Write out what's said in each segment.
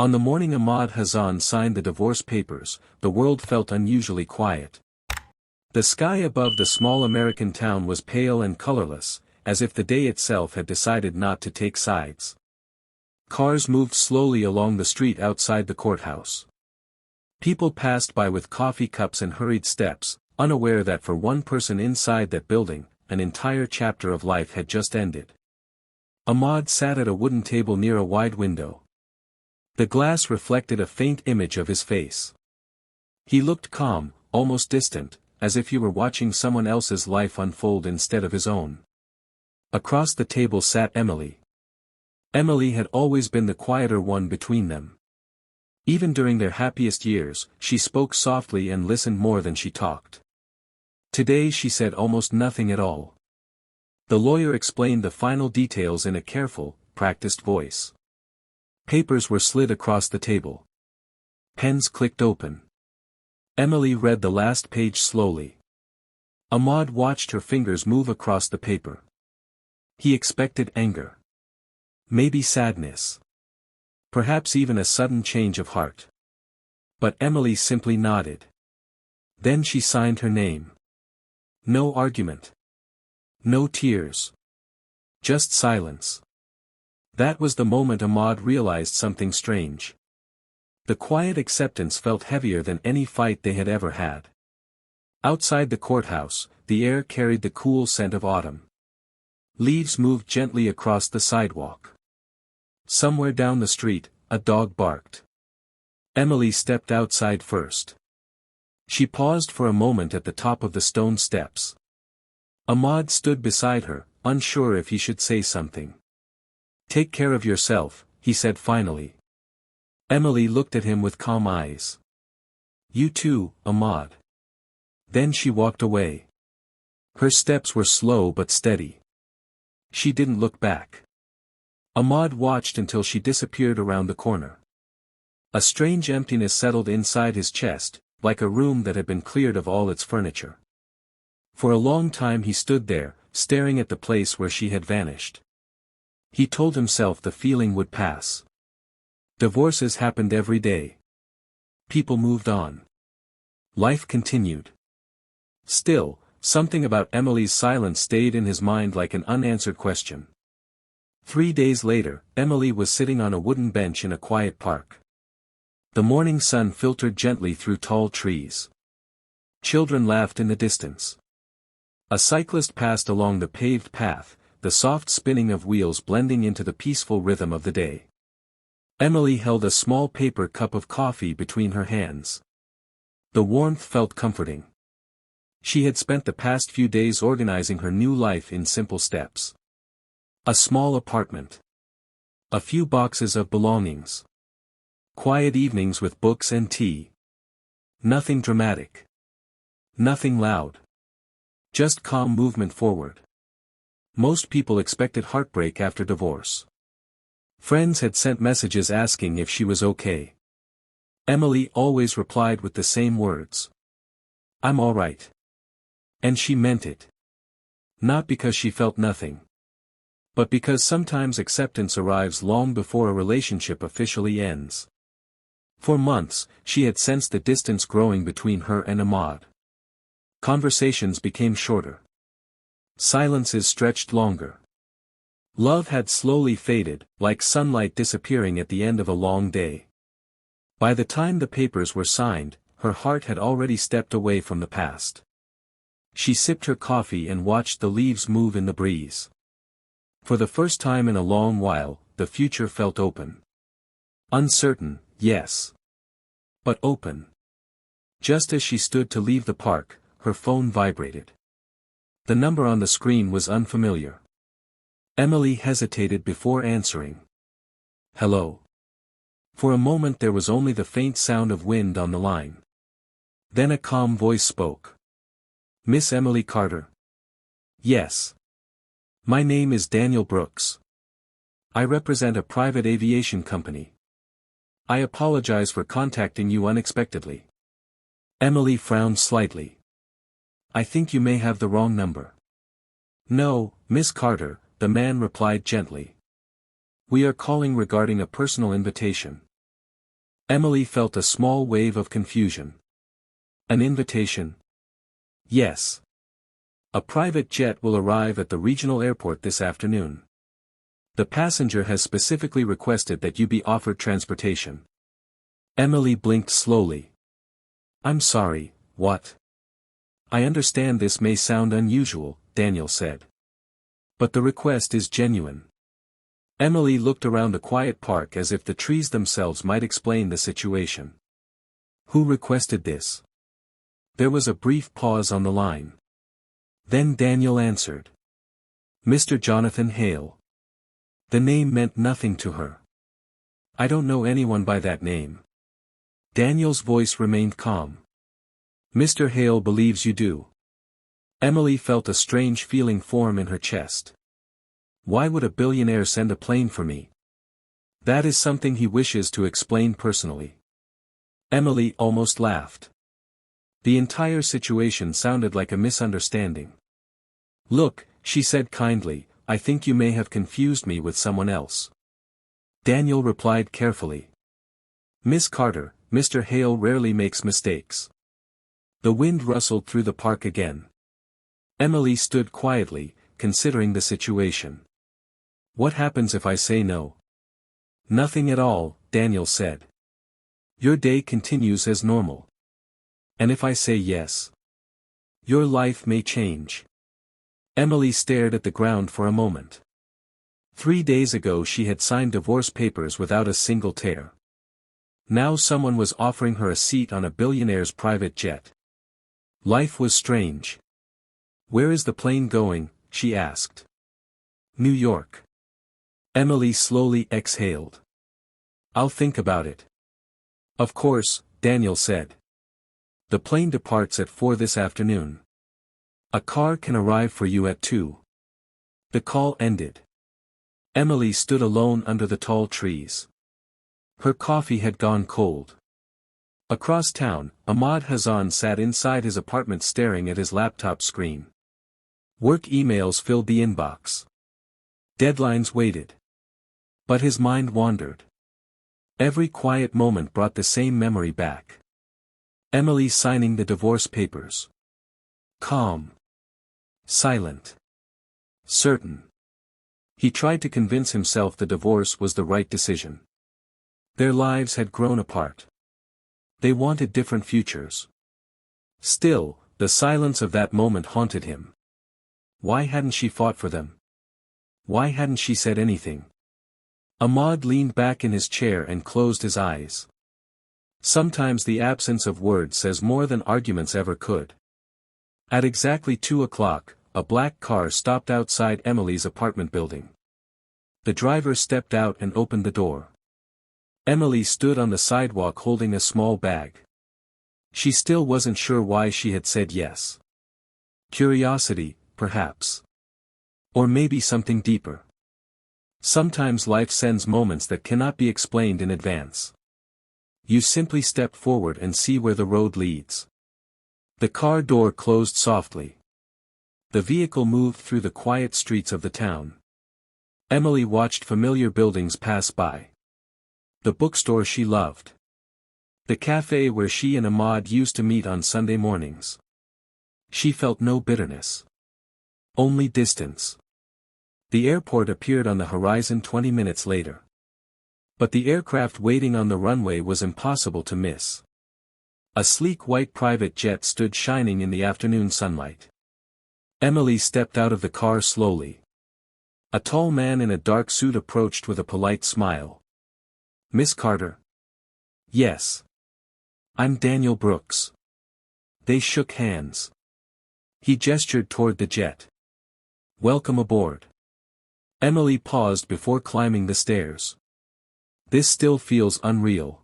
On the morning Ahmad Hassan signed the divorce papers, the world felt unusually quiet. The sky above the small American town was pale and colorless, as if the day itself had decided not to take sides. Cars moved slowly along the street outside the courthouse. People passed by with coffee cups and hurried steps, unaware that for one person inside that building, an entire chapter of life had just ended. Ahmad sat at a wooden table near a wide window. The glass reflected a faint image of his face. He looked calm, almost distant, as if he were watching someone else's life unfold instead of his own. Across the table sat Emily. Emily had always been the quieter one between them. Even during their happiest years, she spoke softly and listened more than she talked. Today she said almost nothing at all. The lawyer explained the final details in a careful, practiced voice. Papers were slid across the table. Pens clicked open. Emily read the last page slowly. Ahmad watched her fingers move across the paper. He expected anger. Maybe sadness. Perhaps even a sudden change of heart. But Emily simply nodded. Then she signed her name. No argument. No tears. Just silence. That was the moment Ahmad realized something strange. The quiet acceptance felt heavier than any fight they had ever had. Outside the courthouse, the air carried the cool scent of autumn. Leaves moved gently across the sidewalk. Somewhere down the street, a dog barked. Emily stepped outside first. She paused for a moment at the top of the stone steps. Ahmad stood beside her, unsure if he should say something. "Take care of yourself," he said finally. Emily looked at him with calm eyes. "You too, Ahmad." Then she walked away. Her steps were slow but steady. She didn't look back. Ahmad watched until she disappeared around the corner. A strange emptiness settled inside his chest, like a room that had been cleared of all its furniture. For a long time he stood there, staring at the place where she had vanished. He told himself the feeling would pass. Divorces happened every day. People moved on. Life continued. Still, something about Emily's silence stayed in his mind like an unanswered question. 3 days later, Emily was sitting on a wooden bench in a quiet park. The morning sun filtered gently through tall trees. Children laughed in the distance. A cyclist passed along the paved path, the soft spinning of wheels blending into the peaceful rhythm of the day. Emily held a small paper cup of coffee between her hands. The warmth felt comforting. She had spent the past few days organizing her new life in simple steps. A small apartment. A few boxes of belongings. Quiet evenings with books and tea. Nothing dramatic. Nothing loud. Just calm movement forward. Most people expected heartbreak after divorce. Friends had sent messages asking if she was okay. Emily always replied with the same words. "I'm all right." And she meant it. Not because she felt nothing. But because sometimes acceptance arrives long before a relationship officially ends. For months, she had sensed the distance growing between her and Ahmad. Conversations became shorter. Silences stretched longer. Love had slowly faded, like sunlight disappearing at the end of a long day. By the time the papers were signed, her heart had already stepped away from the past. She sipped her coffee and watched the leaves move in the breeze. For the first time in a long while, the future felt open. Uncertain, yes. But open. Just as she stood to leave the park, her phone vibrated. The number on the screen was unfamiliar. Emily hesitated before answering. "Hello." For a moment there was only the faint sound of wind on the line. Then a calm voice spoke. "Miss Emily Carter?" "Yes. My name is Daniel Brooks. I represent a private aviation company. I apologize for contacting you unexpectedly." Emily frowned slightly. "I think you may have the wrong number." "No, Miss Carter," the man replied gently. "We are calling regarding a personal invitation. Emily felt a small wave of confusion. An invitation? Yes. A private jet will arrive at the regional airport this afternoon. The passenger has specifically requested that you be offered transportation. Emily blinked slowly. I'm sorry, what? I understand this may sound unusual, Daniel said. But the request is genuine. Emily looked around the quiet park as if the trees themselves might explain the situation. Who requested this? There was a brief pause on the line. Then Daniel answered. Mr. Jonathan Hale. The name meant nothing to her. I don't know anyone by that name. Daniel's voice remained calm. Mr. Hale believes you do. Emily felt a strange feeling form in her chest. Why would a billionaire send a plane for me? That is something he wishes to explain personally. Emily almost laughed. The entire situation sounded like a misunderstanding. Look, she said kindly, I think you may have confused me with someone else. Daniel replied carefully. Miss Carter, Mr. Hale rarely makes mistakes. The wind rustled through the park again. Emily stood quietly, considering the situation. What happens if I say no? Nothing at all, Daniel said. Your day continues as normal. And if I say yes? Your life may change. Emily stared at the ground for a moment. 3 days ago she had signed divorce papers without a single tear. Now someone was offering her a seat on a billionaire's private jet. Life was strange. Where is the plane going? She asked. New York. Emily slowly exhaled. I'll think about it. Of course, Daniel said. The plane departs at 4 this afternoon. A car can arrive for you at 2. The call ended. Emily stood alone under the tall trees. Her coffee had gone cold. Across town, Ahmad Hassan sat inside his apartment staring at his laptop screen. Work emails filled the inbox. Deadlines waited. But his mind wandered. Every quiet moment brought the same memory back. Emily signing the divorce papers. Calm. Silent. Certain. He tried to convince himself the divorce was the right decision. Their lives had grown apart. They wanted different futures. Still, the silence of that moment haunted him. Why hadn't she fought for them? Why hadn't she said anything? Ahmad leaned back in his chair and closed his eyes. Sometimes the absence of words says more than arguments ever could. At exactly 2 o'clock, a black car stopped outside Emily's apartment building. The driver stepped out and opened the door. Emily stood on the sidewalk holding a small bag. She still wasn't sure why she had said yes. Curiosity, perhaps. Or maybe something deeper. Sometimes life sends moments that cannot be explained in advance. You simply step forward and see where the road leads. The car door closed softly. The vehicle moved through the quiet streets of the town. Emily watched familiar buildings pass by. The bookstore she loved. The cafe where she and Ahmad used to meet on Sunday mornings. She felt no bitterness. Only distance. The airport appeared on the horizon 20 minutes later. But the aircraft waiting on the runway was impossible to miss. A sleek white private jet stood shining in the afternoon sunlight. Emily stepped out of the car slowly. A tall man in a dark suit approached with a polite smile. Miss Carter? Yes. I'm Daniel Brooks. They shook hands. He gestured toward the jet. Welcome aboard. Emily paused before climbing the stairs. This still feels unreal.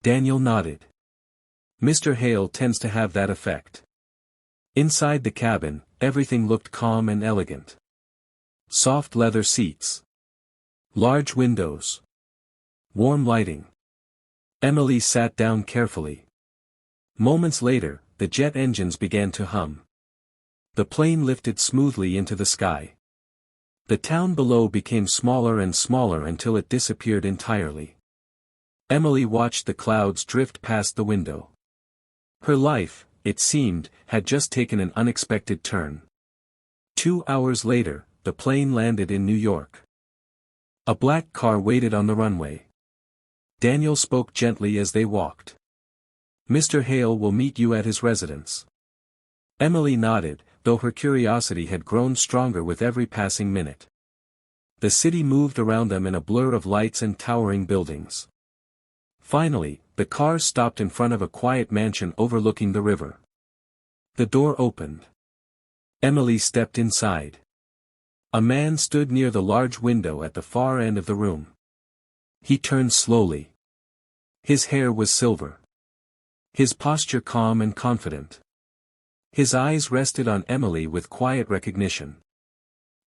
Daniel nodded. Mr. Hale tends to have that effect. Inside the cabin, everything looked calm and elegant. Soft leather seats. Large windows. Warm lighting. Emily sat down carefully. Moments later, the jet engines began to hum. The plane lifted smoothly into the sky. The town below became smaller and smaller until it disappeared entirely. Emily watched the clouds drift past the window. Her life, it seemed, had just taken an unexpected turn. 2 hours later, the plane landed in New York. A black car waited on the runway. Daniel spoke gently as they walked. "Mr. Hale will meet you at his residence." Emily nodded, though her curiosity had grown stronger with every passing minute. The city moved around them in a blur of lights and towering buildings. Finally, the car stopped in front of a quiet mansion overlooking the river. The door opened. Emily stepped inside. A man stood near the large window at the far end of the room. He turned slowly. His hair was silver. His posture calm and confident. His eyes rested on Emily with quiet recognition.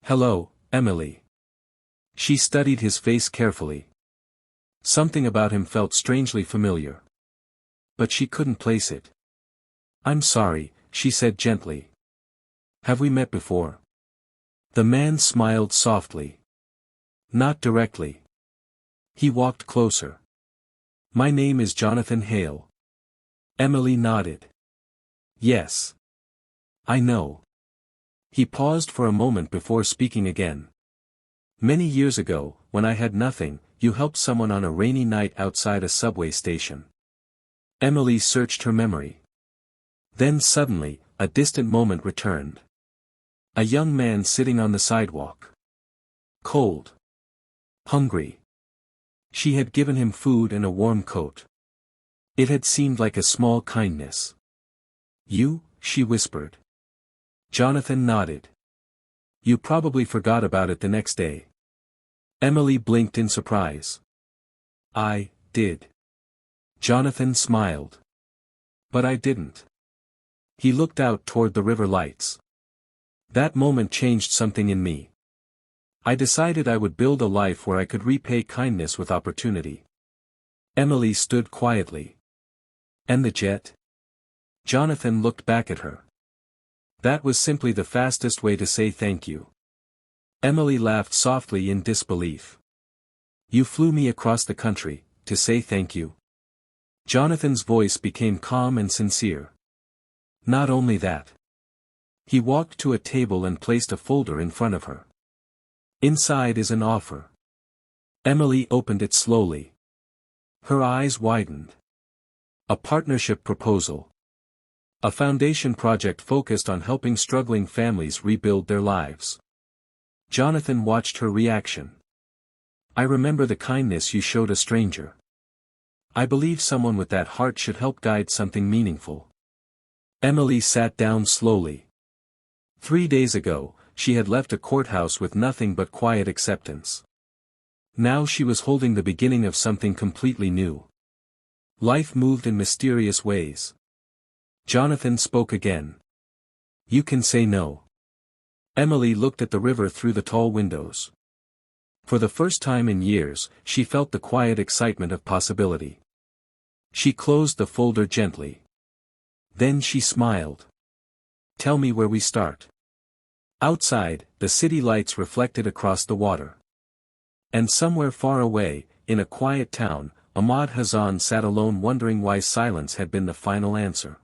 "Hello, Emily." She studied his face carefully. Something about him felt strangely familiar. But she couldn't place it. "I'm sorry," she said gently. "Have we met before?" The man smiled softly. "Not directly." He walked closer. "My name is Jonathan Hale." Emily nodded. "Yes. I know." He paused for a moment before speaking again. "Many years ago, when I had nothing, you helped someone on a rainy night outside a subway station." Emily searched her memory. Then suddenly, a distant moment returned. A young man sitting on the sidewalk. Cold. Hungry. She had given him food and a warm coat. It had seemed like a small kindness. "You?" she whispered. Jonathan nodded. "You probably forgot about it the next day." Emily blinked in surprise. "I did." Jonathan smiled. "But I didn't." He looked out toward the river lights. "That moment changed something in me. I decided I would build a life where I could repay kindness with opportunity." Emily stood quietly. "And the jet?" Jonathan looked back at her. "That was simply the fastest way to say thank you." Emily laughed softly in disbelief. "You flew me across the country, to say thank you?" Jonathan's voice became calm and sincere. "Not only that." He walked to a table and placed a folder in front of her. "Inside is an offer." Emily opened it slowly. Her eyes widened. "A partnership proposal. A foundation project focused on helping struggling families rebuild their lives." Jonathan watched her reaction. "I remember the kindness you showed a stranger. I believe someone with that heart should help guide something meaningful." Emily sat down slowly. 3 days ago, she had left a courthouse with nothing but quiet acceptance. Now she was holding the beginning of something completely new. Life moved in mysterious ways. Jonathan spoke again. "You can say no." Emily looked at the river through the tall windows. For the first time in years, she felt the quiet excitement of possibility. She closed the folder gently. Then she smiled. "Tell me where we start." Outside, the city lights reflected across the water. And somewhere far away, in a quiet town, Ahmad Hassan sat alone wondering why silence had been the final answer.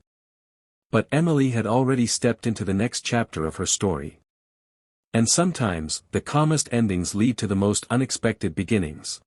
But Emily had already stepped into the next chapter of her story. And sometimes, the calmest endings lead to the most unexpected beginnings.